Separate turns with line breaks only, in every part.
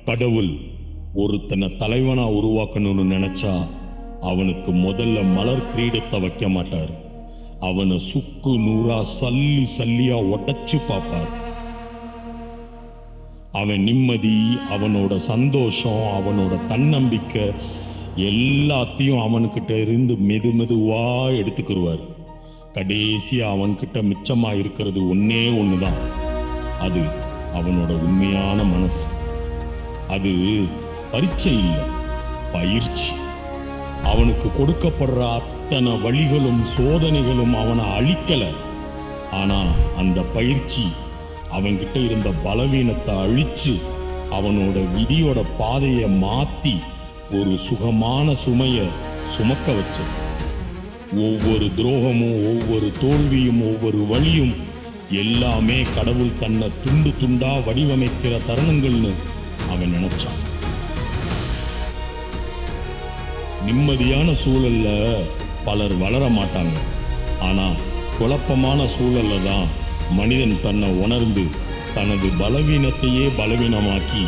கடவுள் ஒருத்தனை தலைவனா உருவாக்கணும்னு நினைச்சா அவனுக்கு முதல்ல மலர் கிரீடத்தை வைக்க மாட்டார். அவனை சுக்கு நூறா சல்லி சல்லியா உடைச்சு பார்ப்பார். அவன் நிம்மதி, அவனோட சந்தோஷம், அவனோட தன்னம்பிக்கை எல்லாத்தையும் அவன்கிட்ட இருந்து மெதுவா எடுத்துக்கிடுவார். கடைசியா அவன்கிட்ட மிச்சமா இருக்கிறது ஒன்னே ஒண்ணுதான். அது அவனோட உண்மையான மனசு. அது பரீட்சை இல்லை, பயிற்சி. அவனுக்கு கொடுக்கப்படுற அத்தனை வழிகளும் சோதனைகளும் அவனை அழிக்கல. ஆனா அந்த பயிற்சி அவன்கிட்ட இருந்த பலவீனத்தை அழிச்சு அவனோட விதியோட பாதையை மாத்தி ஒரு சுகமான சுமைய சுமக்க வச்சது. ஒவ்வொரு துரோகமும், ஒவ்வொரு தோல்வியும், ஒவ்வொரு வழியும் எல்லாமே கடவுள் தன்னை துண்டு துண்டா வடிவமைக்கிற தருணங்கள்னு அவன் நினைச்சான். நிம்மதியான சூழல்ல பலர் வளர மாட்டாங்க. ஆனா குழப்பமான சூழல்ல தான் மனிதன் தன்னை உணர்ந்து தனது பலவீனத்தையே பலவீனமாக்கி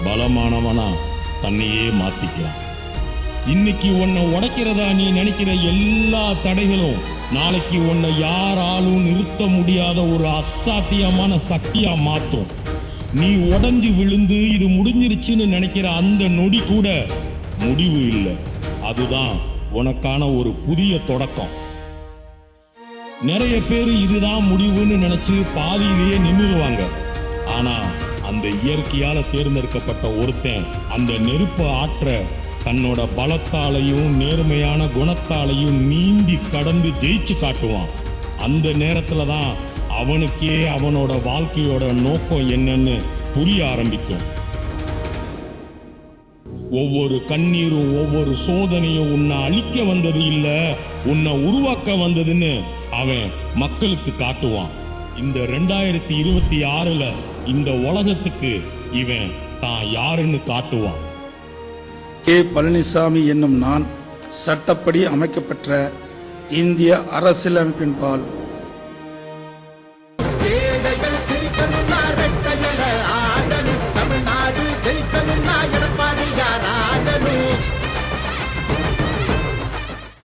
பலமானவனா தன்னையே மாத்திக்கிறான். இன்னைக்கு உன்னை உடைக்கிறதா நீ நினைக்கிற எல்லா தடைகளும் நாளைக்கு உன்னை யாராலும் நிறுத்த முடியாத ஒரு அசாத்தியமான சக்தியா மாற்றும். நீ உடைஞ்சு விழுந்து இது முடிஞ்சிருச்சுன்னு நினைக்கிற அந்த நொடி கூட முடிவு இல்லை. அதுதான் உனக்கான ஒரு புதிய தொடக்கம். நிறைய பேர் இதுதான் முடிவுன்னு நினைச்சு பாதியிலேயே நின்றுடுவாங்க. ஆனா அந்த இயற்கையால தேர்ந்தெடுக்கப்பட்ட ஒருத்தன் அந்த நெருப்பை ஆற்ற தன்னோட பலத்தாலையும் நேர்மையான குணத்தாலையும் நீந்தி கடந்து ஜெயிச்சு காட்டுவான். அந்த நேரத்துல தான் அவனுக்கே அவனோட வாழ்க்கையோட நோக்கம் என்னன்னு புரிய ஆரம்பிக்கும். ஒவ்வொரு கண்ணீரும், ஒவ்வொரு சோதனையும் உன்னை அழிக்க வந்தது இல்ல, உன்னை உருவாக்க வந்ததுன்னு அவன் மக்களுக்கு காட்டுவான். இந்த 2026ல இந்த உலகத்துக்கு இவன் தான் யாருன்னு காட்டுவான்.
கே. பழனிசாமி என்னும் நான் சட்டப்படி அமைக்கப்பெற்ற இந்திய அரசியலமைப்பின்பால்